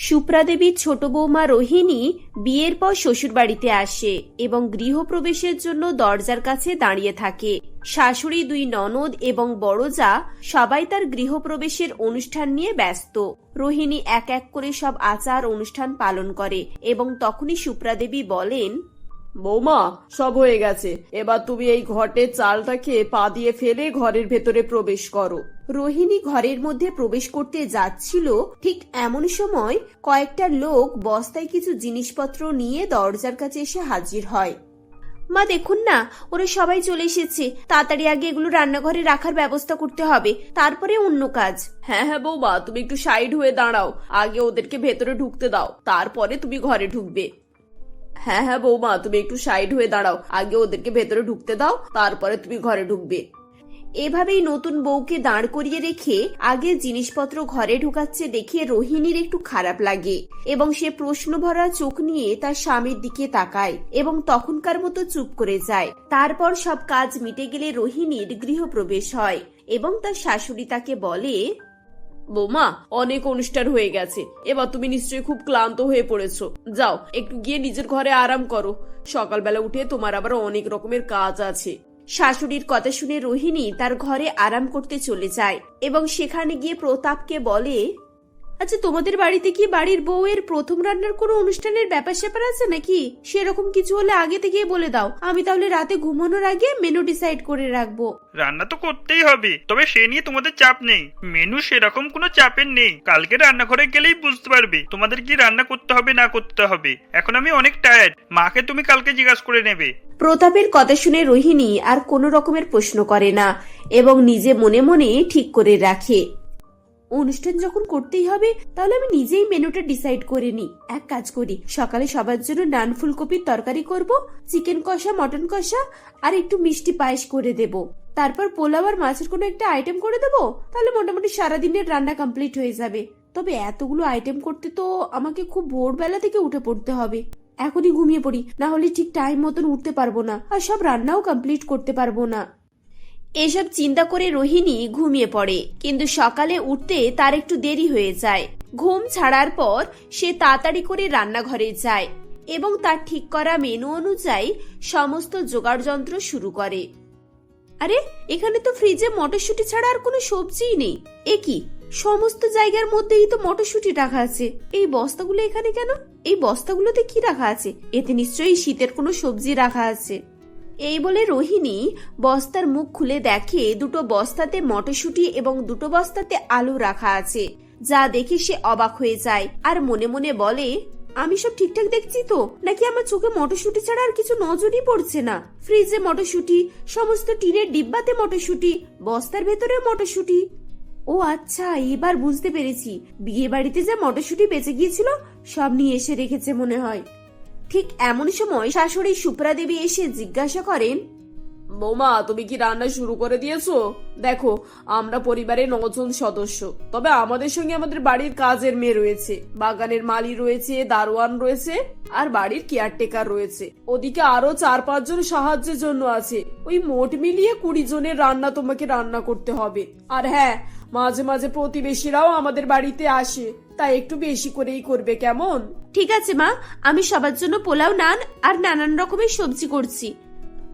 Supra দেবীর ছোট বৌমা রোহিণী বিয়ের পর শ্বশুর বাড়িতে আসে এবং গৃহপ্রবেশের জন্য দরজার কাছে দাঁড়িয়ে থাকে। শাশুড়ি, দুই ননদ এবং বড় যা সবাই তার গৃহপ্রবেশের অনুষ্ঠান নিয়ে ব্যস্ত। রোহিণী এক এক করে সব আচার অনুষ্ঠান পালন করে এবং তখনই সুপ্রা দেবী বলেন, বৌমা, সব হয়ে গেছে, এবার তুমি এই ঘটের চালটাকে পা দিয়ে ফেলে ঘরের ভেতরে প্রবেশ করো। রোহিণী ঘরের মধ্যে প্রবেশ করতে যাচ্ছিল, ঠিক এমন সময় কয়েকটা লোক বস্তায় কিছু জিনিসপত্র নিয়ে দরজার কাছে এসে হাজির হয়। মা দেখুন না, ওরা সবাই চলে এসেছে, তাড়াতাড়ি আগে এগুলো রান্নাঘরে রাখার ব্যবস্থা করতে হবে, তারপরে অন্য কাজ। হ্যাঁ হ্যাঁ বৌমা, তুমি একটু সাইড হয়ে দাঁড়াও, আগে ওদেরকে ভেতরে ঢুকতে দাও, তারপরে তুমি ঘরে ঢুকবে। হ্যাঁ হ্যাঁ বৌমা, তুমি একটু সাইড হয়ে দাঁড়াও, আগে ওদেরকে ভেতরে ঢুকতে দাও, তারপরে তুমি ঘরে ঢুকবে। এভাবেই নতুন বউকে দাঁড় করিয়ে রেখে আগে জিনিসপত্র ঘরে ঢুকাচ্ছে দেখে রোহিণীর একটু খারাপ লাগে এবং সে প্রশ্ন ভরা চোখ নিয়ে তার স্বামীর দিকে তাকায় এবং তখনকার মতো চুপ করে যায়। তারপর সব কাজ মিটে গেলে রোহিণীর গৃহপ্রবেশ হয় এবং তার শাশুড়ি তাকে বলে, বৌমা, অনেক অনুষ্ঠান হয়ে গেছে, এবার তুমি নিশ্চয়ই খুব ক্লান্ত হয়ে পড়েছো, যাও একটু গিয়ে নিজের ঘরে আরাম করো, সকালবেলা উঠে তোমার আবার অনেক রকমের কাজ আছে। শাশুড়ির কথা শুনে রোহিণী তার ঘরে আরাম করতে চলে যায় এবং সেখানে গিয়ে প্রতাপকে বলে, আচ্ছা, তোমাদের বাড়িতে কি বাড়ির বউয়ের প্রথম রান্নার কোনো অনুষ্ঠানের ব্যাপার স্যাপার আছে নাকি? সেরকম কিছু হলে আগে থেকেই বলে দাও, আমি তাহলে রাতে ঘুমানোর আগে মেনু ডিসাইড করে রাখবো। রান্না তো করতেই হবে, তবে সে নিয়ে তোমাদের চাপ নেই, মেনু সেরকম কোনো চাপের নেই, কালকে রান্নাঘরে গেলেই বুঝতে পারবে তোমাদের কি রান্না করতে হবে না করতে হবে। এখন আমি অনেক টায়ার্ড, মাকে তুমি কালকে জিজ্ঞাসা করে নেবে। প্রতাপের কথা শুনে রোহিণী আর কোনো রকমের প্রশ্ন করে না এবং নিজে মনে মনে ঠিক করে রাখে, অনুষ্ঠান যখন করতেই হবে তাহলে আমি নিজেই মেনুটা ডিসাইড করে নি। এক কাজ করি, সকালে সবার জন্য নান ফুলকপির তরকারি করব, চিকেন কষা, মটন কষা আর একটু মিষ্টি পায়েস করে দেব, তারপর পোলাও আর মাছের কোনো একটা আইটেম করে দেব, তাহলে মোটামুটি সারাদিনের রান্না কমপ্লিট হয়ে যাবে। তবে এতগুলো আইটেম করতে তো আমাকে খুব ভোরবেলা থেকে উঠে পড়তে হবে, এখনই ঘুমিয়ে পড়ি, না হলে ঠিক টাইম মতন উঠতে পারবো না আর সব রান্নাও কমপ্লিট করতে পারবো না। এসব চিন্তা করে রোহিণী ঘুমিয়ে পড়ে, কিন্তু সকালে উঠতে তার একটু দেরি হয়ে যায়। ঘুম ছাড়ার পর সে তাড়াতাড়ি করে রান্নাঘরে যায় এবং তার ঠিক করা মেনু অনুযায়ী সমস্ত জোগাড় যন্ত্র শুরু করে। আরে, এখানে তো ফ্রিজে মটরশুঁটি ছাড়া আর কোনো সবজিই নেই, এ কি? সমস্ত জায়গার মধ্যেই তো মটরশুঁটি রাখা আছে, এই বস্তাগুলো এখানে কেন? এই বস্তাগুলোতে কি রাখা আছে? এতে নিশ্চয়ই শীতের কোনো সবজি রাখা আছে। এই বলে রোহিণী বস্তার মুখ খুলে দেখে দুটো বস্তাতে মটরশুঁটি এবং দুটো বস্তাতে আলু রাখা আছে, যা দেখে সে অবাক হয়ে যায় আর মনে মনে বলে, আমি সব ঠিকঠাক দেখছি তো, নাকি আমার চোখে মটরশুঁটি ছাড়া আর কিছু নজরই পড়ছে না? ফ্রিজে মটরশুঁটি, সমস্ত টিনের ডিব্বাতে মটরশুঁটি, বস্তার ভেতরে মটরশুঁটি। ও আচ্ছা, এবার বুঝতে পেরেছি, বিয়ে বাড়িতে যা মটরশুঁটি বেঁচে গিয়েছিল সব নিয়ে এসে রেখেছে মনে হয়। ঠিক এমন সময় শাশুড়ি সুপ্রা দেবী এসে জিজ্ঞাসা করেন, বৌমা, তুমি কি রান্না শুরু করে দিয়েছো? দেখো, আমরা পরিবারে 9 জন সদস্য, তবে আমাদের সঙ্গে আমাদের বাড়ির কাজের মেয়ে রয়েছে, বাগানের মালি রয়েছে, দারোয়ান রয়েছে আর বাড়ির কেয়ারটেকার রয়েছে, ওদিকে আরো 4-5 জন সাহায্যের জন্য আছে। ওই মোট মিলিয়ে 20 জনের রান্না তোমাকে রান্না করতে হবে। আর হ্যাঁ, মাঝে মাঝে প্রতিবেশীরাও আমাদের বাড়িতে আসে, তাই একটু বেশি করেই করবে, কেমন? ঠিক আছে মা, আমি সবার জন্য পোলাও, নান আর নানান রকমের সবজি করছি।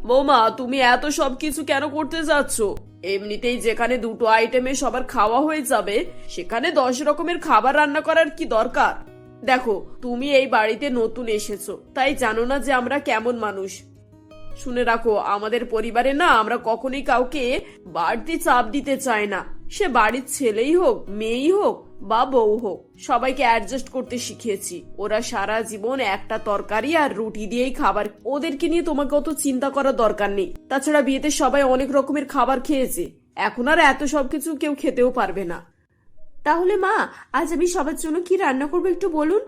বৌমা, তুমি এত সবকিছু কেন করতে যাচ্ছ? এমনিতেই যেখানে 2টো আইটেমে সবার খাওয়া হয়ে যাবে, সেখানে 10 রকমের খাবার রান্না করার কি দরকার? দেখো, তুমি এই বাড়িতে নতুন এসেছো, তাই জানো না যে আমরা কেমন মানুষ। শুনে রাখো, আমাদের পরিবারে না আমরা কখনোই কাউকে বাড়তি চাপ দিতে চাই না, সে বাড়ির ছেলেই হোক, মেয়েই হোক বা বউ হোক, সবাইকে অ্যাডজাস্ট করতে শিখিয়েছি। ওরা সারা জীবন একটা তরকারি আর রুটি দিয়েই খাবার, ওদেরকে নিয়ে তোমাকে অত চিন্তা করার দরকার নেই। তাছাড়া বিয়েতে সবাই অনেক রকমের খাবার খেয়েছে, এখন আর এত সবকিছু কেউ খেতেও পারবে না। তাহলে মা, আজ আমি সবার জন্য কি রান্না করবো একটু বলুন?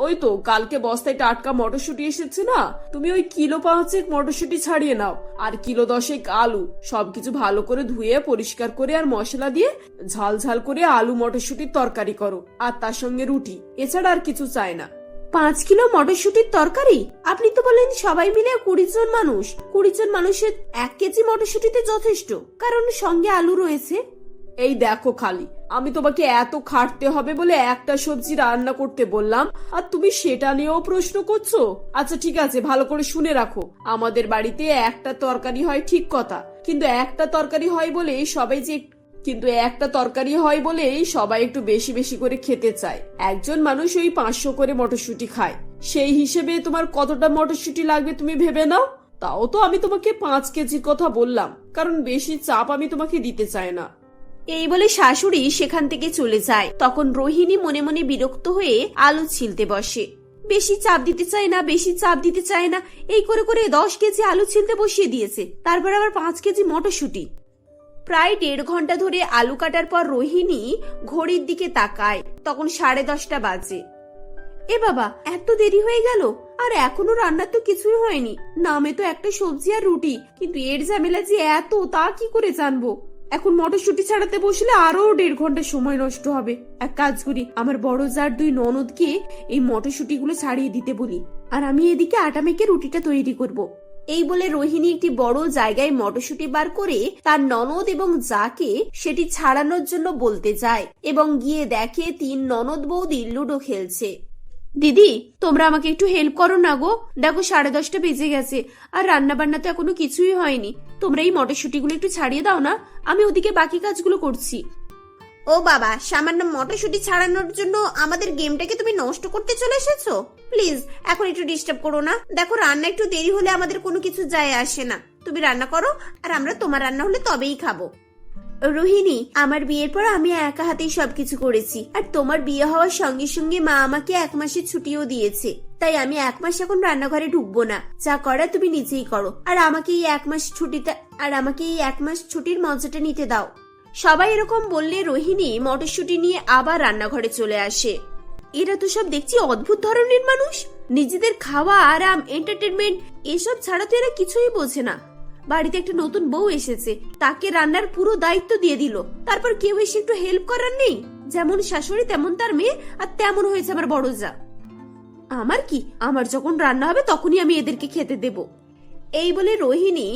ওই তো কালকে বস্তায় টাটকা মটরশুঁটি এসেছে না, তুমি ওই কিলো 5 মটরশুঁটি ছাড়িয়ে নাও, আর কিলো 10 আলু, সবকিছু ভালো করে ধুয়ে পরিষ্কার করে আর মশলা দিয়ে ঝাল ঝাল করে আলু মটরশুঁটির তরকারি করো, আর তার সঙ্গে রুটি, এছাড়া আর কিছু চাই না। 5 কিলো মটরশুঁটির তরকারি? আপনি তো বলেন সবাই মিলে 20 জন মানুষ, 20 জন মানুষের 1 কেজি মটরশুঁটিতে যথেষ্ট, কারণ সঙ্গে আলু রয়েছে। এই দেখো খালি, আমি তোমাকে এত খাটতে হবে বলে একটা সবজি রান্না করতে বললাম আর তুমি সেটা নিয়েও প্রশ্ন করছো। আচ্ছা ঠিক আছে, ভালো করে শুনে রাখো, আমাদের বাড়িতে একটা তরকারি হয় ঠিক কথা, কিন্তু একটা তরকারি হয় বলেই সবাই একটু বেশি বেশি করে খেতে চায়। একজন মানুষ ওই 500 করে মটরশুঁটি খায়, সেই হিসেবে তোমার কতটা মটরশুঁটি লাগবে তুমি ভেবে নাও। তাও তো আমি তোমাকে 5 কেজির কথা বললাম, কারণ বেশি চাপ আমি তোমাকে দিতে চাই না। এই বলে শাশুড়ি সেখান থেকে চলে যায়। তখন রোহিণী মনে মনে বিরক্ত হয়ে আলু ছিলতে বসে। বেশি চাপ দিতে চায় না এই করে করে 10 কেজি আলু ছিলতে বসিয়ে দিয়েছে, তারপর আবার 5 কেজি মটরশুঁটি। প্রায় 1.5 ঘন্টা ধরে আলু কাটার পর রোহিণী ঘড়ির দিকে তাকায়, তখন 10:30 বাজে। এ বাবা, এত দেরি হয়ে গেল, আর এখনো রান্নার তো কিছুই হয়নি। নামে তো একটা সবজি আর রুটি, কিন্তু এর ঝামেলা যে এত তা কি করে জানবো। এখন মটরশুঁটি ছাড়াতে বসলে আরো 1.5 ঘন্টা সময় নষ্ট হবে। এক কাজ করি, আমার বড় জার 2 ননদকে এই মটরশুঁটি গুলো ছাড়িয়ে দিতে বলি, আর আমি এদিকে আটা মেখে রুটিটা তৈরি করব। এই বলে রোহিণী একটি বড় জায়গায় মটরশুঁটি বার করে তার ননদ এবং জাকে সেটি ছাড়ানোর জন্য বলতে যায়, এবং গিয়ে দেখে 3 ননদ বৌদি লুডো খেলছে। দিদি, তোমরা আমাকে একটু হেল্প করো না গো, দেখো 10:30 বেজে গেছে, আর রান্না বান্না তো এখনো কিছুই হয়নি। তোমরা এই মটরশুঁটিগুলো একটু ছাড়িয়ে দাও না, আমি ওদিকে বাকি কাজগুলো করছি। ও বাবা, সামান্য মটরশুঁটি ছাড়ানোর জন্য আমাদের গেমটাকে তুমি নষ্ট করতে চলে এসেছো? প্লিজ এখন একটু ডিস্টার্ব করো না। দেখো, রান্না একটু দেরি হলে আমাদের কোনো কিছু যায় আসে না। তুমি রান্না করো, আর আমরা তোমার রান্না হলে তবেই খাবো। রোহিণী, আমার বিয়ের পর আমি একা হাতেই সবকিছু করেছি, আর তোমার বিয়ে হওয়ার সঙ্গে সঙ্গে মা আমাকে 1 মাসের ছুটিও দিয়েছে, তাই আমি 1 মাস এখন রান্নাঘরে ঢুকবো না। যা করার তুমি নিজেই করো, আর আমাকে এই 1 মাস ছুটির মজাটা নিতে দাও। সবাই এরকম বললে রোহিণী মটরশুঁটি নিয়ে আবার রান্নাঘরে চলে আসে। এরা তো সব দেখছি অদ্ভুত ধরনের মানুষ, নিজেদের খাওয়া, আরাম, এন্টারটেনমেন্ট এসব ছাড়া তো এরা কিছুই বোঝে না। বাড়িতে একটা নতুন বউ এসেছে, তাকে রান্নার পুরো দায়িত্ব দিয়ে দিল, তারপর কেউ এসে একটু হেল্প করার নেই। যেমন শাশুড়ি তেমন তার মেয়ে, আর তেমন হয়েছে আমার বড় যা। আমার কি, আমার যখন রান্না হবে তখনই আমি এদেরকে খেতে দেব। এই বলে রোহিণী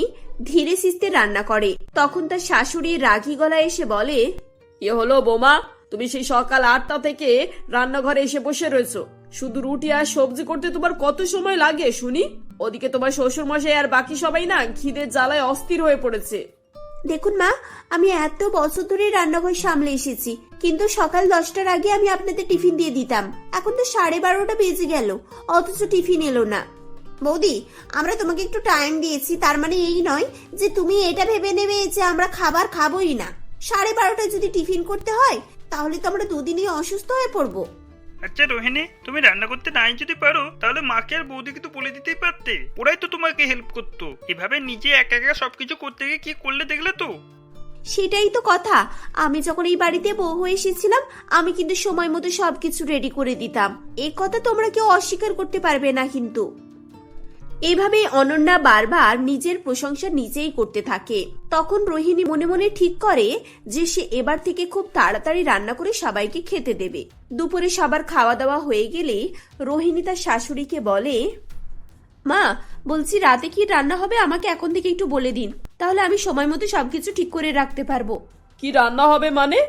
ধীরে সিস্তে রান্না করে। তখন তার শাশুড়ি রাগী গলায় এসে বলে, এ হলো বৌমা, তুমি সেই সকাল 8টা থেকে রান্নাঘরে এসে বসে রয়েছো, শুধু রুটি আর সবজি করতে তোমার কত সময় লাগে শুনি? ওদিকে তোমার শ্বশুর মশাই আর বাকি সবাই না খিদের জ্বালায় অস্থির হয়ে পড়েছে। দেখুন মা, আমি এত বছর ধরে রান্নাঘর সামলে এসেছি, কিন্তু সকাল 10টার আগে আমি আপনাদের টিফিন দিয়ে দিতাম। এখন তো 12:30 বেজে গেল, অথচ টিফিন এলো না। বৌদি, আমরা তোমাকে একটু টাইম দিয়েছি, তার মানে এই নয় যে তুমি এটা ভেবে নেবে যে আমরা খাবার খাবোই না। 12:30টায় যদি টিফিন করতে হয়, তাহলে তো আমরা দুদিনই অসুস্থ হয়ে পড়বো। আচ্ছা রোহিণী, তুমি রান্না করতে নাই যদি পারো, তাহলে মাকে আর বৌদিকে তো বলে দিতেই পারতে, ওরাই তো তোমাকে হেল্প করতো। এভাবে নিজে একা একা সবকিছু করতে গিয়ে কি করলে দেখলে তো। সেটাই তো কথা, আমি যখন এই বাড়িতে বউ হয়ে এসেছিলাম, আমি কিন্তু সময় মতো সবকিছু রেডি করে দিতাম। এই কথা তোমরা কেউ অস্বীকার করতে পারবে না। কিন্তু এভাবে অনন্যা বারবার নিজের প্রশংসা নিজেই করতে থাকে। তখন রোহিণী মনে মনে ঠিক করে যে সে এবার থেকে খুব তাড়াতাড়ি রান্না করে সবাইকে খেতে দেবে। দুপুরে সবার খাওয়া দাওয়া হয়ে গেলে রোহিণী তার শাশুড়িকে বলে, মা, বলছি রাতে কি রান্না হবে আমাকে এখন থেকে একটু বলে দিন, তাহলে আমি সময় মতো সবকিছু ঠিক করে রাখতে পারবো। কি রান্না হবে মানে?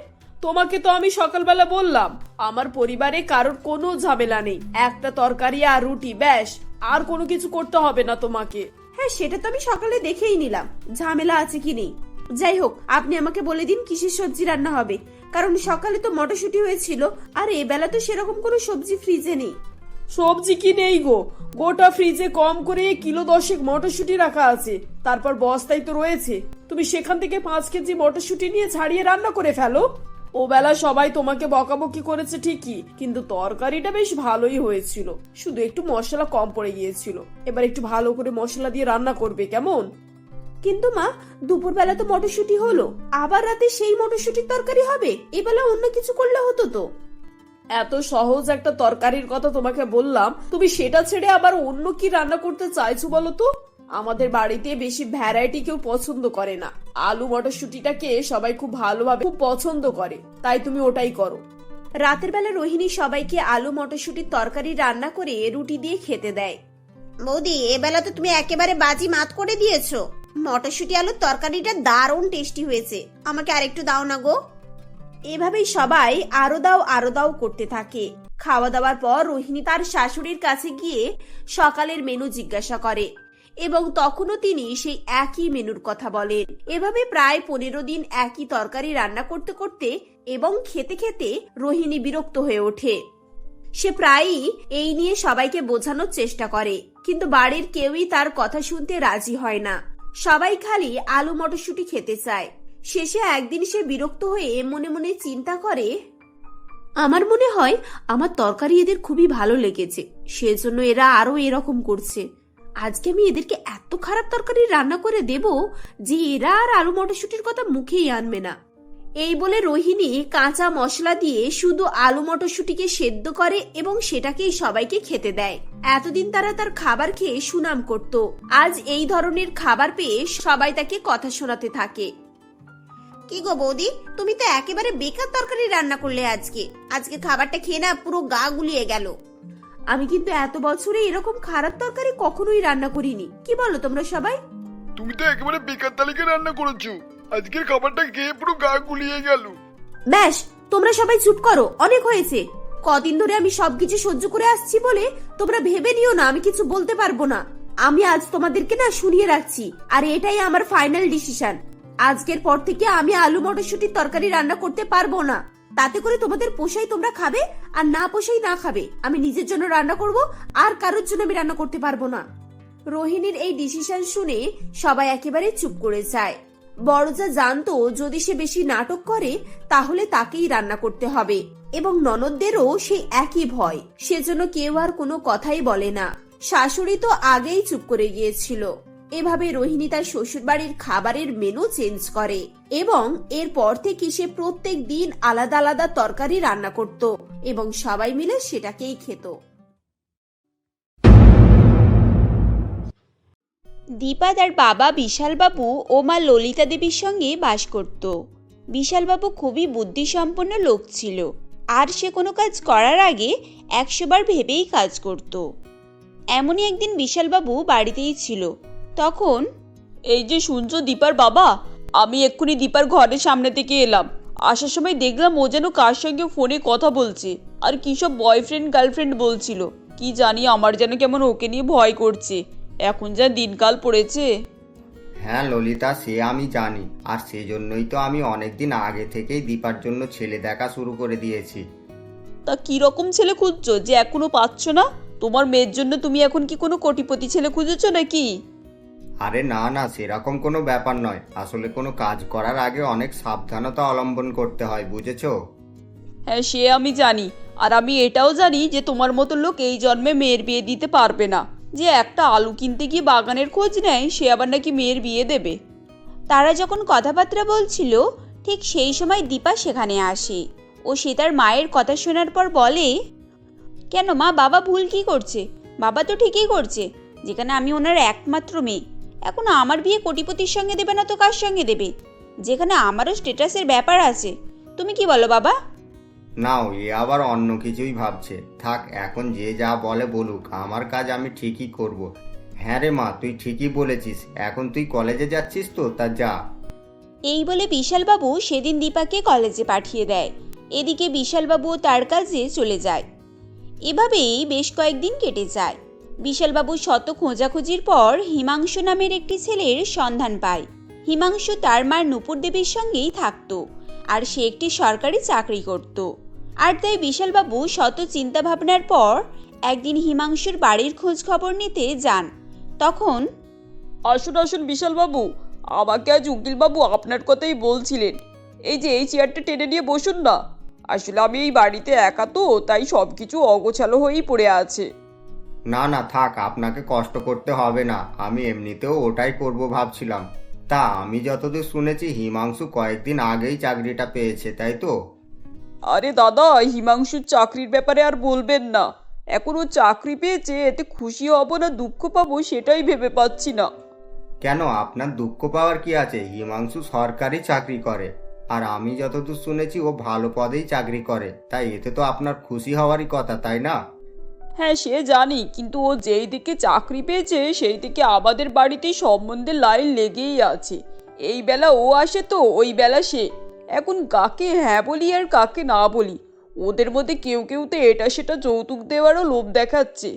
তোমাকে তো আমি সকালবেলা বললাম আমার পরিবারে কারোর কোনো ঝামেলা নেই, একটা তরকারি আর রুটি, ব্যাস, আর কোনো কিছু করতে হবে না তোমাকে। হ্যাঁ, সেটা তো আমি সকালে দেখেই নিলাম, ঝামেলা আছে কি নেই। যাই হোক, আপনি আমাকে বলে দিন কিসের সবজি রান্না হবে, কারণ সকালে তো মটরশুঁটি হয়েছিল, আর এবেলা তো সেরকম কোনো সবজি ফ্রিজে নেই। সবজি কি নেই গো, গোটা ফ্রিজে কম করে কিলো 10 মটরশুঁটি রাখা আছে, তারপর বস্তায় তো রয়েছে। তুমি সেখান থেকে 5 কেজি মটরশুঁটি নিয়ে ছাড়িয়ে রান্না করে ফেলো। ও বেলা সবাই তোমাকে বকাবকি করেছে ঠিকই, কিন্তু তরকারিটা বেশ ভালোই হয়েছিল, শুধু একটু মশলা কম পড়ে গিয়েছিল। এবার একটু ভালো করে মশলা দিয়ে রান্না করবে কেমন? কিন্তু মা, দুপুরবেলা তো মটরশুঁটি হলো, আবার রাতে সেই মটরশুঁটির তরকারি হবে, এবেলা অন্য কিছু করলে হতো তো। এত সহজ একটা তরকারির কথা তোমাকে বললাম, তুমি সেটা ছেড়ে আবার অন্য কি রান্না করতে চাইছো বলো তো? আমাদের বাড়িতে বেশি ভ্যারাইটি কেউ পছন্দ করে না, আলু মটরশুঁটিটাকে সবাই খুব ভালোভাবে খুব পছন্দ করে, তাই তুমি ওটাই করো। রাতের বেলা রোহিণী সবাইকে আলু মটরশুঁটির তরকারি রান্না করে রুটি দিয়ে খেতে দেয়। বৌদি, এবেলা তো তুমি একেবারে বাজি মাত করে দিয়েছো। মটরশুঁটি আলুর তরকারিটা দারুণ টেস্টি হয়েছে, আমাকে আরেকটু দাও না গো। এভাবেই সবাই আরো দাও করতে থাকে। খাওয়া দাওয়ার পর রোহিণী তার শাশুড়ির কাছে গিয়ে সকালের মেনু জিজ্ঞাসা করে এবং তখনও তিনি সেই একই মেনুর কথা বলেন। এভাবে প্রায় 15 দিন একই তরকারি রান্না করতে করতে এবং খেতে খেতে রোহিণী বিরক্ত হয়ে ওঠে। সে প্রায়ই এই নিয়ে সবাইকে বোঝানোর চেষ্টা করে, কিন্তু বাড়ির কেউই তার কথা শুনতে রাজি হয় না। সবাই খালি আলু মটরশুঁটি খেতে চায়। শেষে একদিন সে বিরক্ত হয়ে মনে মনে চিন্তা করে, আমার মনে হয় আমার তরকারি এদের খুবই ভালো লেগেছে, সেজন্য এরা আরো এরকম করছে। আজকে আমি এদেরকে এত খারাপ তরকারি রান্না করে দেব যে এরা আর আলু মটরশুঁটির কথা মুখেই আনবে না। এই বলে রোহিণী কাঁচা মশলা দিয়ে শুধু আলু মটরশুঁটিকে সেদ্ধ করে এবং সেটাকেই সবাইকে খেতে দেয়। এতদিন তারা তার খাবার খেয়ে সুনাম করত, আজ এই ধরনের খাবার পেয়ে সবাই তাকে কথা শোনাতে থাকে। কি গো বৌদি, তুমি তো একেবারে বেকার তরকারি রান্না করলে আজকে খাবারটা খেয়ে না পুরো গা গুলিয়ে গেল। আমি কিন্তু এত বছরে এরকম খারাপ তরকারি কখনোই রান্না করিনি। কি বলো তোমরা সবাই? তুমি তো একেবারে বেকার তালিকা রান্না করেছো, আজকের খাবারটা খেয়ে পুরো গা গুলিয়ে গেল। ব্যাস, তোমরা সবাই চুপ করো, অনেক হয়েছে। কদিন ধরে আমি সবকিছু সহ্য করে আসছি বলে তোমরা ভেবে নিও না আমি কিছু বলতে পারবো না। আমি আজ তোমাদেরকে না শুনিয়ে রাখছি, আর এটাই আমার ফাইনাল ডিসিশন। আজকের পর থেকে আমি আলু মটরশুঁটির তরকারি রান্না করতে পারবো না। তাতে করে তোমাদের পোষাই তোমরা খাবে, আর না পোষাই না খাবে। আমি নিজের জন্য রান্না করব, আর কারোর জন্য আমি রান্না করতে পারবো না। রোহিণীর এই ডিসিশন শুনে সবাই একেবারে চুপ করে যায়। বড়জা জানতো যদি সে বেশি নাটক করে তাহলে তাকেই রান্না করতে হবে, এবং ননদদেরও সেই একই ভয়। সেজন্য কেউ আর কোনো কথাই বলে না। শাশুড়ি তো আগেই চুপ করে গিয়েছিল। এভাবে রোহিণী তার শ্বশুর বাড়ির খাবারের মেনু চেঞ্জ করে এবং এরপর থেকে সে প্রত্যেক দিন আলাদা আলাদা তরকারি রান্না করত এবং সবাই মিলে সেটাকেই খেত। দীপা তার বাবা বিশালবাবু ও মা ললিতা দেবীর সঙ্গে বাস করত। বিশালবাবু খুবই বুদ্ধিসম্পন্ন লোক ছিল, আর সে কোনো কাজ করার আগে 100 বার ভেবেই কাজ করত। এমনই একদিন বিশালবাবু বাড়িতেই ছিল। তখন, এই যে শুনছো দীপার বাবা, আমি এক্ষুনি দীপার ঘরের সামনে থেকে এলাম। আসার সময় দেখলাম ও যেন কার সঙ্গে ফোনে কথা বলছে, আর কি সব বয়ফ্রেন্ড গার্লফ্রেন্ড বলছিল। কি জানি, আমার যেন কেমন ওকে নিয়ে ভয় করছে। এখন যা দিনকাল পড়েছে। হ্যাঁ ললিতা, সে আমি জানি, আর সেজন্যই তো আমি অনেকদিন আগে থেকেই দীপার জন্য ছেলে দেখা শুরু করে দিয়েছি। তা কি রকম ছেলে খুঁজছো যে এখনো পাচ্ছ না? তোমার মেয়ের জন্য তুমি এখন কি কোনো কোটিপতি ছেলে খুঁজেছো নাকি? আরে না না, সেরকম কোনো ব্যাপার নয়। আসলে কোনো কাজ করার আগে অনেক সাবধানতা অবলম্বন করতে হয়, বুঝেছো? হ্যাঁ, সে আমি জানি। আর আমি এটাও জানি যে তোমার মতো লোক এই জন্মে মেয়ের বিয়ে দিতে পারবে না। যে একটা আলু কিনতে গিয়ে বাগানের খোঁজ নেয়, সে আবার নাকি মেয়ের বিয়ে দেবে। তারা যখন কথাবার্তা বলছিল ঠিক সেই সময় দীপা সেখানে আসে ও সে তার মায়ের কথা শোনার পর বলে, কেন মা, বাবা ভুল কি করছে? বাবা তো ঠিকই করছে, যেখানে আমি ওনার একমাত্র মেয়ে। এখন আমার বিয়ে কোটিপতির সঙ্গে দেবে না তো কার সঙ্গে দেবে? যেখানে আমারও স্ট্যাটাসের ব্যাপার আছে। তুমি কি বলো বাবা? নাও, এ আবার অন্য কিছুই ভাবছে। থাক, এখন যে যা বলে বলুক, আমার কাজ আমি ঠিকই করব। হ্যাঁ রে মা, তুই ঠিকই বলেছিস। এখন তুই কলেজে যাচ্ছিস তো, তা যা। এই বলে বিশালবাবু সেদিন দীপাকে কলেজে পাঠিয়ে দেয়। এদিকে বিশালবাবু তার কাজে চলে যায়। এভাবেই বেশ কয়েকদিন কেটে যায়। বিশালবাবু শত খোঁজাখুঁজির পর হিমাংশু নামের একটি ছেলের সন্ধান পায়। হিমাংশু তার মার নূপুর দেবীর সঙ্গেই থাকতো, আর সে একটি সরকারি চাকরি করত। আর তাই বিশালবাবু শত চিন্তা ভাবনার পর একদিন হিমাংশুর বাড়ির খোঁজ খবর নিতে যান। তখন, আসুন আসুন বিশালবাবু, আমাকে আজ উকিলবাবু আপনার কথাই বলছিলেন। এই যে এই চেয়ারটা টেনে নিয়ে বসুন না। আসলে আমি এই বাড়িতে একা তো, তাই সব কিছু অগোছালো হয়েই পড়ে আছে। না না থাক, আপনাকে কষ্ট করতে হবে না। আমি এমনিতেও ওটাই করব ভাবছিলাম। তা আমি যতদূর শুনেছি হিমাংশু কয়েকদিন আগেই চাকরিটা পেয়েছে, তাই তো? আরে দাদা, হিমাংশুর চাকরির ব্যাপারে আর বলবেন না। এখন ও চাকরি পেয়েছে, এতে খুশি হব না দুঃখ পাবো সেটাই ভেবে পাচ্ছি না। কেন, আপনার দুঃখ পাওয়ার কি আছে? হিমাংশু সরকারি চাকরি করে, আর আমি যতদূর শুনেছি ও ভালো পদেই চাকরি করে, তাই এতে তো আপনার খুশি হওয়ারই কথা, তাই না? হ্যাঁ, সে জানি, কিন্তু ও যেই দিকে চাকরি পেয়েছে সেই দিকে আমাদের বাড়িতে সম্বন্ধে লাইন লেগেই আছে। এই বেলা ও আসে তো ওই বেলা সে। এখন কাকে হ্যাঁ বলি আর কাকে না বলি। ওদের মধ্যে কেউ কেউ তো এটা সেটা যৌতুক দেওয়ারও লোভ দেখাচ্ছে।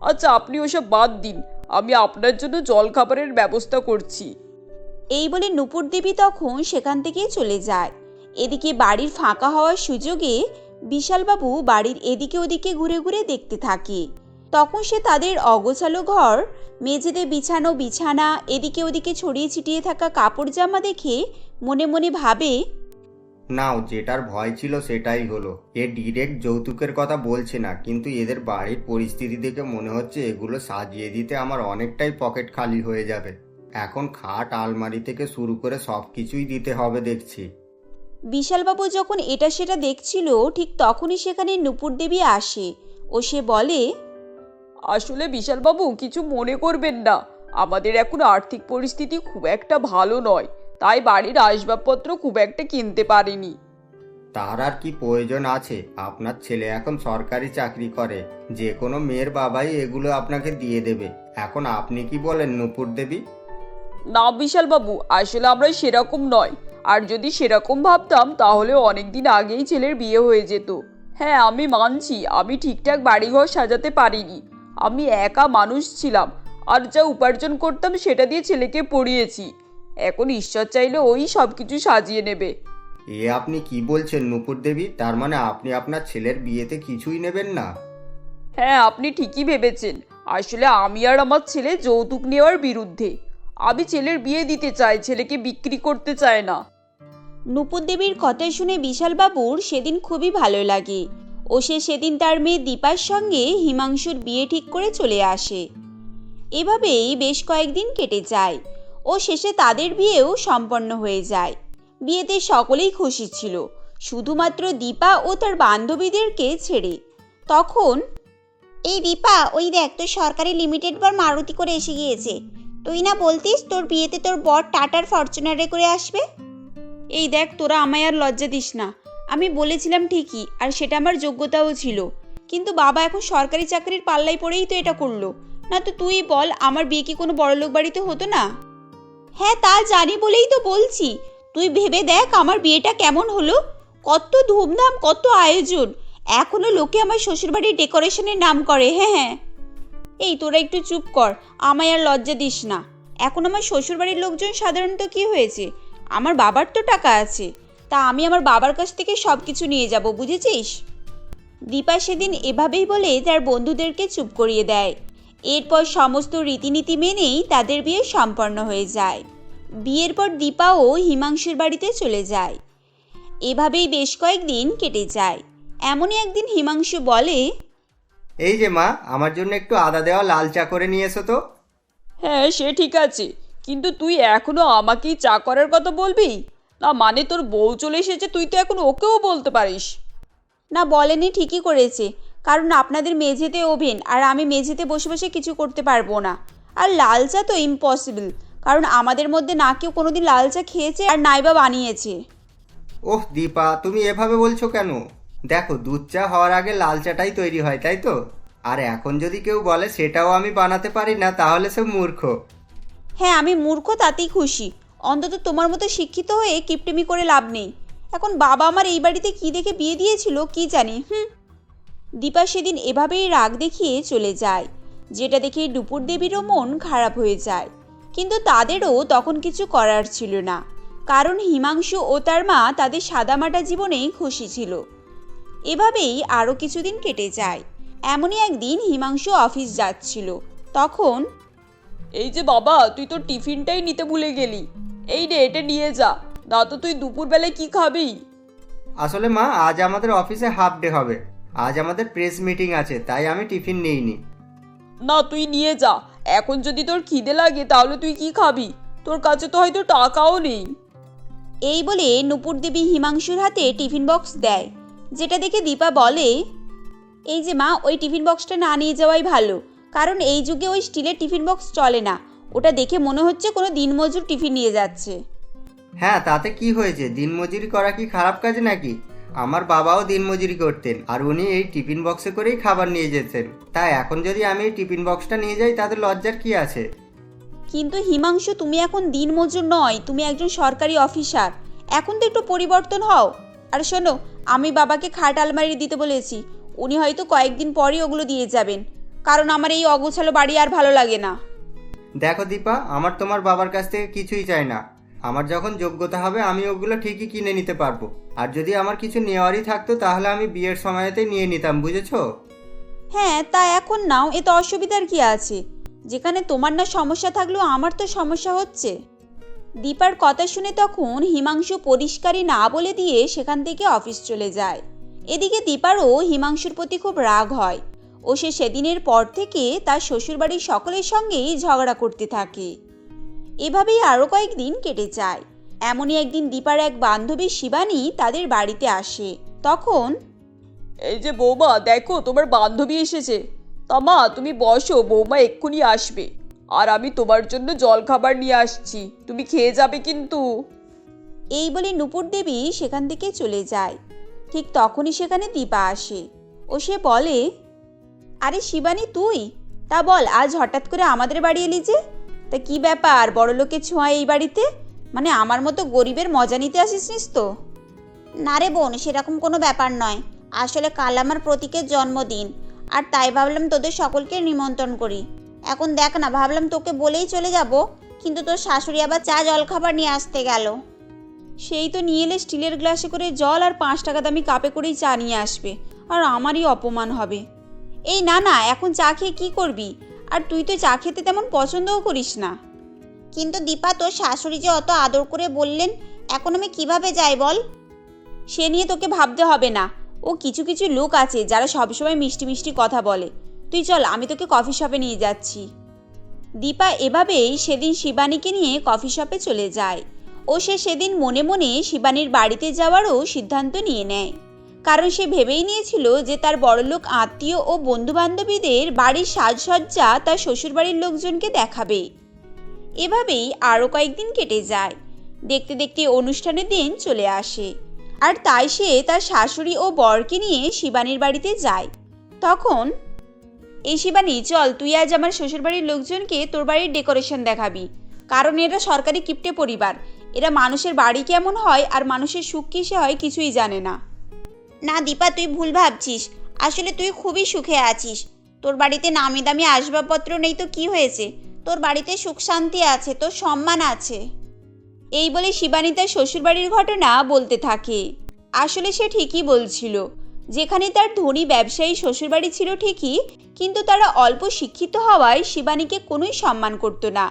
আচ্ছা, আপনি ওসব বাদ দিন, আমি আপনার জন্য জলখাবারের ব্যবস্থা করছি। এই বলে নূপুর দেবী তখন সেখান থেকে চলে যায়। এদিকে বাড়ির ফাঁকা হওয়ার সুযোগে বিশালবাবু বাড়ির এদিকে ওদিকে ঘুরে ঘুরে দেখতে থাকে। তখন সে তাদের অগোছালো ঘর, মেঝেতে বিছানো বিছানা, এদিকে ওদিকে ছড়িয়ে ছিটিয়ে থাকা কাপড় জামা দেখে মনে মনে ভাবে, নাও, যেটার ভয় ছিল সেটাই হলো। এ ডিরেক্ট যৌতুকের কথা বলছে না, কিন্তু এদের বাড়ির পরিস্থিতি দেখে মনে হচ্ছে এগুলো সাজিয়ে দিতে আমার অনেকটাই পকেট খালি হয়ে যাবে। এখন খাট আলমারি থেকে শুরু করে সব কিছুই দিতে হবে দেখছি। বিশালবাবু যখন এটা সেটা দেখছিল, ঠিক তখনই সেখানে নূপুর দেবী আসে ও সে বলে, আসলে বিশালবাবু, কিছু মনে করবেন না, আমাদের এখন আর্থিক পরিস্থিতি খুব একটা ভালো নয়, তাই বাড়ির আসবাবপত্র খুব একটা কিনতে পারিনি। তার আর কি প্রয়োজন আছে? আপনার ছেলে এখন সরকারি চাকরি করে, যে কোনো মেয়ের বাবাই এগুলো আপনাকে দিয়ে দেবে। এখন আপনি কি বলেন নূপুর দেবী? না বিশালবাবু, আসলে আমরা সেরকম নয়, আর যদি সেরকম ভাবতাম তাহলে অনেকদিন আগেই ছেলের বিয়ে হয়ে যেত। হ্যাঁ, আমি মানছি আমি ঠিকঠাক বাড়িঘর সাজাতে পারিনি, আমি একা মানুষ ছিলাম, আর যা উপার্জন করতাম সেটা দিয়ে ছেলেকে পড়িয়েছি। এখন ঈশ্বর চাইলে ওই সব কিছু সাজিয়ে নেবে। এ আপনি কি বলছেন নূপুর দেবী? তার মানে আপনি আপনার ছেলের বিয়েতে কিছুই নেবেন না? হ্যাঁ, আপনি ঠিকই ভেবেছেন। আসলে আমি আর আমার ছেলে যৌতুক নেওয়ার বিরুদ্ধে। আমি ছেলের বিয়ে দিতে চাই, ছেলেকে বিক্রি করতে চায় না। নূপুর দেবীর কথা শুনে বিশালবাবুর সেদিন খুবই ভালো লাগে ও সে সেদিন তার মেয়ে দীপার সঙ্গে হিমাংশুর বিয়ে ঠিক করে চলে আসে। এভাবেই বেশ কয়েকদিন কেটে যায় ও শেষে তাদের বিয়েও সম্পন্ন হয়ে যায়। বিয়েতে সকলেই খুশি ছিল, শুধুমাত্র দীপা ও তার বান্ধবীদেরকে ছেড়ে। তখন, এই দীপা, ওই দেখ তোর সরকারি লিমিটেড বর মারুতি করে এসে গিয়েছে। তুই না বলতিস তোর বিয়েতে তোর বর টাটার ফরচুনারে করে আসবে? এই দেখ, তোরা আমায় আর লজ্জা দিস না। আমি বলেছিলাম ঠিকই, আর সেটা আমার যোগ্যতাও ছিল, কিন্তু বাবা এখন সরকারি চাকরির পাল্লায় পড়েই তো এটা করলো। না তো তুই বল, আমার বিয়ে কি কোনো বড়লোক বাড়িতে হতো না? হ্যাঁ, তা জানি বলেই তো বলছি। তুই ভেবে দেখ আমার বিয়েটা কেমন হলো, কত ধুমধাম, কত আয়োজন। এখনো লোকে আমার শ্বশুরবাড়ির ডেকোরেশনের নাম করে। হ্যাঁ হ্যাঁ, এই তোরা একটু চুপ কর, আমায় আর লজ্জা দিস না। এখন আমার শ্বশুরবাড়ির লোকজন সাধারণত কি হয়েছে, আমার বাবার তো টাকা আছে, তা আমি আমার বাবার কাছ থেকে সব কিছু নিয়ে যাব, বুঝেছিস? দীপা সেদিন এভাবেই বলে তার বন্ধুদেরকে চুপ করিয়ে দেয়। এরপর সমস্ত রীতিনীতি মেনেই তাদের বিয়ে সম্পন্ন হয়ে যায়। বিয়ের পর দীপাও হিমাংশুর বাড়িতে চলে যায়। এভাবেই বেশ কয়েকদিন কেটে যায়। এমনই একদিন হিমাংশু বলে, এই যে মা, আমার জন্য একটু আদা দেওয়া লাল চা করে নিয়ে এসো তো। হ্যাঁ, সে ঠিক আছে, কিন্তু তুই এখনো আমাকেই চা করার কথা বলবি? না মানে তোর বউ চলে এসেছে, তুই তো এখন ওকেও বলতে পারিস। না বলেনি, ঠিকই করেছে, কারণ আপনাদের মেঝেতে ওভেন আর আমি মেঝেতে বসে বসে কিছু করতে পারবো না। আর লাল চা তো ইম্পসিবল, কারণ আমাদের মধ্যে না কেউ কোনোদিন লাল চা খেয়েছে আর নাইবা বানিয়েছে। ওহ দীপা, তুমি এভাবে বলছো কেন? দেখো, দুধ চা হওয়ার আগে লাল চাটাই তৈরি হয়, তাই তো? আর এখন যদি কেউ বলে সেটাও আমি বানাতে পারি না, তাহলে সে মূর্খ। হ্যাঁ, আমি মূর্খ তাতেই খুশি। অন্তত তোমার মতো শিক্ষিত হয়ে কিপটেমি করে লাভ নেই। এখন বাবা আমার এই বাড়িতে কি দেখে বিয়ে দিয়েছিল কি জানি। দীপা সেদিন এভাবেই রাগ দেখিয়ে চলে যায়, যেটা দেখে নূপুর দেবীরও মন খারাপ হয়ে যায়। কিন্তু তাদেরও তখন কিছু করার ছিল না, কারণ হিমাংশু ও তার মা তাদের সাদামাটা জীবনেই খুশি ছিল। এভাবেই আরও কিছুদিন কেটে যায়। এমনই একদিন হিমাংশু অফিস যাচ্ছিল। তখন, এই যে বাবা, তুই তো টিফিনটাই নিতে ভুলে গেলি। এই রে, এটা নিয়ে যা, না তো তুই দুপুরবেলায় কি খাবি? আসলে মা, আজ আমাদের অফিসে হাফ ডে হবে। আজ আমাদের প্রেস মিটিং আছে, তাই আমি টিফিন নিইনি। না, তুই নিয়ে যা। এখন যদি তোর খিদে লাগে তাহলে তুই কি খাবি? তোর কাছে তো হয়তো টাকাও নেই। এই বলে নূপুর দেবী হিমাংশুর হাতে টিফিন বক্স দেয়, যেটা দেখে দীপা বলে, এই যে মা, ওই টিফিন বক্সটা না নিয়ে যাওয়াই ভালো, কারণ এই যুগে ওই স্টিলের টিফিন বক্স চলে না। ওটা দেখে মনে হচ্ছে কোনো দিনমজুর টিফিন নিয়ে যাচ্ছে। হ্যাঁ, তাতে কি হয়েছে? দিনমজুরি করা কি খারাপ কাজ নাকি? আমার বাবাও দিনমজুরি করতেন, আর উনি এই টিফিন বক্সে করেই খাবার নিয়ে যেতেন। তাই এখন যদি আমি এই টিফিন বক্সটা নিয়ে যাই, তাদের লজ্জার কি আছে? কিন্তু হিমাংশু, তুমি এখন দিনমজুর নয়, তুমি একজন সরকারি অফিসার। এখন তো একটু পরিবর্তন হও। আর শোনো, আমি বাবাকে খাট আলমারি দিতে বলেছি, উনি হয়তো কয়েকদিন পরই ওগুলো দিয়ে যাবেন, কারণ আমার এই অগোছালো বাড়ি আর ভালো লাগে না। দেখো দীপা, আমার তোমার বাবার কাছ থেকে কিছুই চাই না। আমার যখন যোগ্যতা হবে আমি ওগুলো ঠিকই কিনে নিতে পারবো। আর যদি আমার কিছু নেওয়ারই থাকতো তাহলে আমি বিয়ের সময়তেই নিয়ে নিতাম, বুঝেছো? হ্যাঁ, তা এখন নাও, এতে অসুবিধার কি আছে? যেখানে তোমার না সমস্যা থাকলেও আমার তো সমস্যা হচ্ছে। দীপার কথা শুনে তখন হিমাংশু পরিষ্কারই না বলে দিয়ে সেখান থেকে অফিস চলে যায়। এদিকে দীপারও হিমাংশুর প্রতি খুব রাগ হয় ও সে সেদিনের পর থেকে তার শ্বশুরবাড়ির সকলের সঙ্গেই ঝগড়া করতে থাকে। এভাবেই আরও কয়েকদিন কেটে যায়। এমনই একদিন দীপার এক বান্ধবী শিবানী তাদের বাড়িতে আসে। তখন এই যে বৌমা, দেখো তোমার বান্ধবী এসেছে। তা মা, তুমি বসো, বৌমা এক্ষুনি আসবে। আর আমি তোমার জন্য জল খাবার নিয়ে আসছি, তুমি খেয়ে যাবে কিন্তু। এই বলে নূপুর দেবী সেখান থেকে চলে যায়। ঠিক তখনই সেখানে দীপা আসে ও সে বলে, আরে শিবানী তুই? তা বল, আজ হঠাৎ করে আমাদের বাড়ি এলি যে? তা কি ব্যাপার, বড়লোকের ছোঁয়া এই বাড়িতে? মানে আমার মতো গরিবের মজা নিতে আসিসনিস তো? না রে বোন, সেরকম কোনো ব্যাপার নয়। আসলে কাল আমার প্রতীকের জন্মদিন, আর তাই ভাবলাম তোদের সকলকে নিমন্ত্রণ করি। এখন দেখ না, ভাবলাম তোকে বলেই চলে যাব, কিন্তু তোর শাশুড়ি আবার চা জল খাবার নিয়ে আসতে গেল। সেই তো নিয়ে এলে স্টিলের গ্লাসে করে জল আর 5 টাকা দামি কাপে করেই চা নিয়ে আসবে, আর আমারই অপমান হবে। এই না না, এখন চা খেয়ে কী করবি? আর তুই তো চা খেতে তেমন পছন্দও করিস না। কিন্তু দীপা, তোর শাশুড়ি যে অত আদর করে বললেন, এখন আমি কিভাবে যাই বল? সে নিয়ে তোকে ভাবতে হবে না। ও কিছু কিছু লোক আছে যারা সবসময় মিষ্টি মিষ্টি কথা বলে। তুই চল, আমি তোকে কফি শপে নিয়ে যাচ্ছি। দীপা এভাবেই সেদিন শিবানীকে নিয়ে কফি শপে চলে যায় ও সে সেদিন মনে মনে শিবানীর বাড়িতে যাওয়ারও সিদ্ধান্ত নিয়ে নেয়, কারণ সে ভেবেই নিয়েছিল যে তার বড়লোক আত্মীয় ও বন্ধুবান্ধবীদের বাড়ির সাজসজ্জা তার শ্বশুরবাড়ির লোকজনকে দেখাবে। এভাবেই আরও কয়েকদিন কেটে যায়। দেখতে দেখতে অনুষ্ঠানের দিন চলে আসে, আর তাই সে তার শাশুড়ি ও বরকে নিয়ে শিবানীর বাড়িতে যায়। তখন, এই শিবানী চল, তুই আজ আমার শ্বশুরবাড়ির লোকজনকে তোর বাড়ির ডেকোরেশন দেখাবি, কারণ এরা সরকারি কিপ্টে পরিবার। এরা মানুষের বাড়ি কেমন হয় আর মানুষের সুখ কিসে হয় কিছুই জানে না। না দীপা, তুই ভুল ভাবছিস। আসলে তুই খুবই সুখে আছিস। তোর বাড়িতে নামি দামি আসবাবপত্র নেই তো কি হয়েছে? তোর বাড়িতে সুখ শান্তি আছে, তোর সম্মান আছে। এই বলে শিবানী তার শ্বশুরবাড়ির ঘটনা বলতে থাকে। আসলে সে ঠিকই বলছিল। যেখানে তার ধনী ব্যবসায়ী শ্বশুরবাড়ি ছিল ঠিকই, কিন্তু তারা অল্প শিক্ষিত হওয়ায় শিবানীকে কোনোই সম্মান করত না।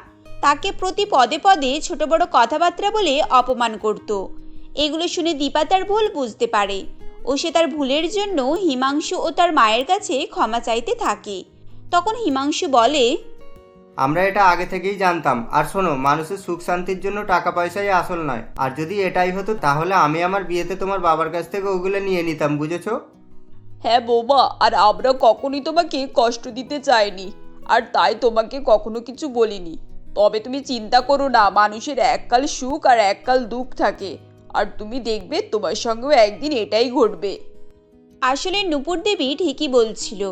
তাকে প্রতি পদে পদে ছোট বড় কথাবার্তা বলে অপমান করত। এগুলো শুনে দীপা তার ভুল বুঝতে পারে ও সে তার ভুলের জন্য হিমাংশু ও তার মায়ের কাছে ক্ষমা চাইতে থাকে। তখন হিমাংশু বলে, আমরা এটা আগে থেকেই জানতাম। আর শোনো, মানুষের সুখ শান্তির জন্য টাকা পয়সাই আসল নয়। আর যদি এটাই হতো তাহলে আমি আমার বিয়েতে তোমার বাবার কাছ থেকে ওগুলো নিয়ে নিতাম, বুঝেছো? হ্যাঁ বৌমা, আর আমরা কখনোই তোমাকে কষ্ট দিতে চাইনি, আর তাই তোমাকে কখনো কিছু বলিনি। তবে তুমি চিন্তা করো না, মানুষের এককাল সুখ আর এককাল দুঃখ থাকে, আর তুমি দেখবে তোমার সঙ্গেও একদিন এটাই ঘটবে। আসলে নূপুর দেবী ঠিকই বলছিল,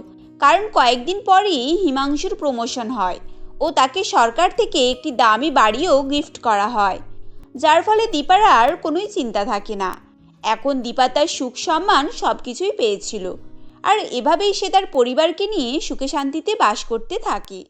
কারণ কয়েকদিন পরই হিমাংশুর প্রমোশন হয় ও তাকে সরকার থেকে একটি দামি বাড়িও গিফট করা হয়, যার ফলে দীপার আর কোনোই চিন্তা থাকে না। এখন দীপা তার সুখ সম্মান সব কিছুই পেয়েছিল, আর এভাবেই সে তার পরিবারকে নিয়ে সুখে শান্তিতে বাস করতে থাকে।